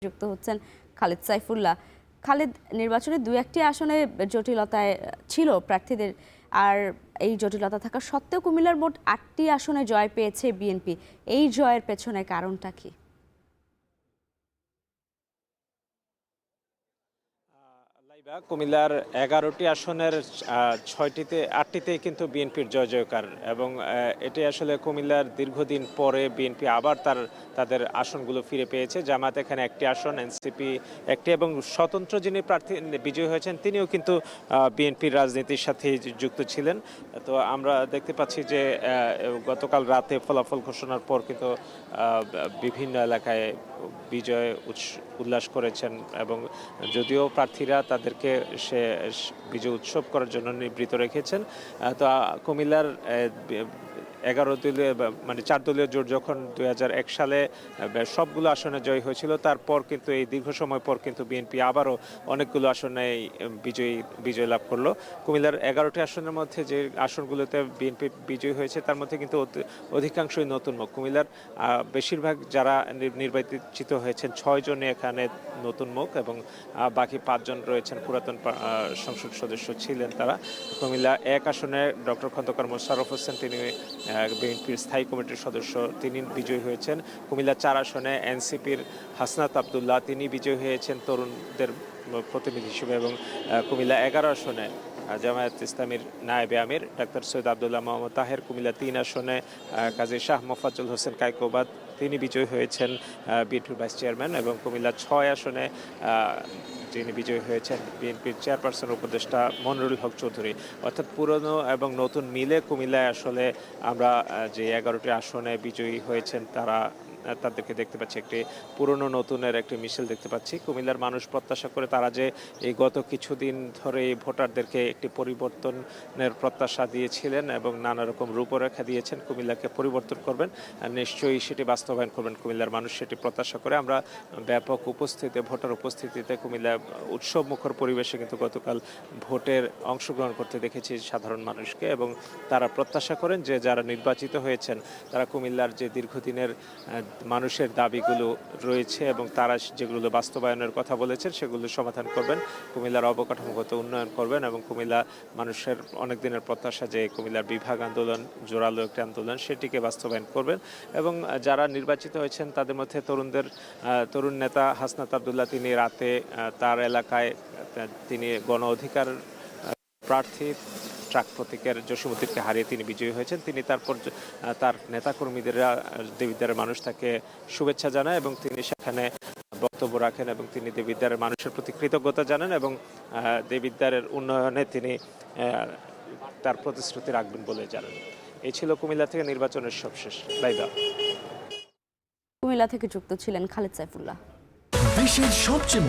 যুক্ত হচ্ছেন খালেদ সাইফুল্লাহ। খালেদ, নির্বাচনে দুই একটি আসনে জটিলতায় ছিল প্রার্থীদের, আর এই জটিলতা থাকা সত্ত্বেও কুমিল্লার মোট ৮টি আসনে জয় পেয়েছে বিএনপি। এই জয়ের পেছনে কারণটা কি? কুমিল্লার ১১টি আসনের ৮টিতেই কিন্তু বিএনপির জয় জয়কার, এবং এটি আসলে কুমিল্লার দীর্ঘদিন পরে বিএনপি আবার তাদের আসনগুলো ফিরে পেয়েছে। জামাত এখানে একটি আসন, এনসিপি একটি, এবং স্বতন্ত্র যিনি প্রার্থী বিজয়ী হয়েছেন তিনিও কিন্তু বিএনপির রাজনীতির সাথে যুক্ত ছিলেন। তো আমরা দেখতে পাচ্ছি যে গতকাল রাতে ফলাফল ঘোষণার পর কিন্তু বিভিন্ন এলাকায় বিজয় উল্লাস করেছেন, এবং যদিও প্রার্থীরা তাদেরকে বিজয় উৎসব করার জন্য নিবৃত্ত রেখেছেন। তো কুমিল্লার 11 দলীয় মানে 4 দলীয় জোট যখন 2001 সালে সবগুলো আসনে জয় হয়েছিল, তারপর কিন্তু এই দীর্ঘ সময় পর কিন্তু বিএনপি আবারও অনেকগুলো আসনে বিজয় লাভ করলো। কুমিল্লার 11টি আসনের মধ্যে যে আসনগুলোতে বিএনপি বিজয়ী হয়েছে তার মধ্যে কিন্তু অধিকাংশই নতুন মুখ। কুমিল্লার বেশিরভাগ যারা নির্বাচিত হয়েছেন 6 জনই এখানে নতুন মুখ, এবং বাকি 5 জন রয়েছেন পুরাতন সংসদ সদস্য ছিলেন তারা। কুমিল্লা 1 আসনে ডক্টর খন্দকার মোশাররফ হোসেন, তিনি বিএনপির স্থায়ী কমিটির সদস্য, তিনি বিজয়ী হয়েছেন। কুমিল্লা 4 আসনে এনসিপির হাসনাত আবদুল্লাহ, তিনি বিজয়ী হয়েছেন তরুণদের প্রতিনিধি হিসেবে, এবং কুমিল্লা 11 আসনে জামায়াত ইসলামীর নায়েবে আমির ডাক্তার সৈয়দ আবদুল্লাহ মোহাম্মদ তাহের, কুমিল্লা 3 আসনে কাজী শাহ মোফাজ্জল হোসেন কায়কোবাদ, তিনি বিজয়ী হয়েছেন বিএনপির ভাইস চেয়ারম্যান, এবং কুমিল্লা 6 আসনে যিনি বিজয়ী হয়েছেন বিএনপির চেয়ারপারসন উপদেষ্টা মনিরুল হক চৌধুরী। অর্থাৎ পুরনো এবং নতুন মিলে কুমিল্লায় আসলে আমরা যে 11টি আসনে বিজয়ী হয়েছেন তাদেরকে দেখতে পাচ্ছি, একটি পুরনো নতুনের একটি মিছিল দেখতে পাচ্ছি। কুমিল্লার মানুষ প্রত্যাশা করে তারা যে এই গত কিছুদিন ধরে ভোটারদেরকে একটি পরিবর্তনের প্রত্যাশা দিয়েছিলেন এবং নানা রকম রূপরেখা দিয়েছেন, কুমিল্লাকে পরিবর্তন করবেন, নিশ্চয়ই সেটি বাস্তবায়ন করবেন কুমিল্লার মানুষ, সেটি প্রত্যাশা করে। আমরা ব্যাপক ভোটার উপস্থিতিতে কুমিল্লা উৎসব মুখর পরিবেশে কিন্তু গতকাল ভোটের অংশগ্রহণ করতে দেখেছি সাধারণ মানুষকে, এবং তারা প্রত্যাশা করেন যে যারা নির্বাচিত হয়েছেন তারা কুমিল্লার যে দীর্ঘদিনের মানুষের দাবিগুলো রয়েছে এবং তারা যেগুলো বাস্তবায়নের কথা বলেছেন সেগুলো সমাধান করবেন, কুমিল্লার অবকাঠামোগত উন্নয়ন করবেন, এবং কুমিল্লা মানুষের অনেক দিনের প্রত্যাশা যে কুমিল্লার বিভাগ আন্দোলন, জোরালো একটি আন্দোলন, সেটিকে বাস্তবায়ন করবেন। এবং যারা নির্বাচিত হয়েছেন তাদের মধ্যে তরুণ নেতা হাসনাত আবদুল্লাহ, তিনি রাতে তার এলাকায় তিনি গণ অধিকার প্রার্থী ট্রাক প্রতীকের জসীমউদ্দিনকে হারিয়ে তিনি বিজয়ী হয়েছেন। তিনি তারপর তার নেতাকর্মীদেরা দেবিদ্বারের মানুষ তাকে শুভেচ্ছা জানায়, এবং তিনি সেখানে বক্তব্য রাখেন, এবং তিনি দেবিদ্বারের মানুষের প্রতি কৃতজ্ঞতা জানান, এবং দেবিদ্বারের উন্নয়নে তিনি তার প্রতিশ্রুতি রাখবেন বলে জানান। এই ছিল কুমিল্লা থেকে নির্বাচনের সবশেষ লাইভা। কুমিল্লা থেকে যুক্ত ছিলেন খালেদ সাইফুল্লাহ। দেশের সবচেয়ে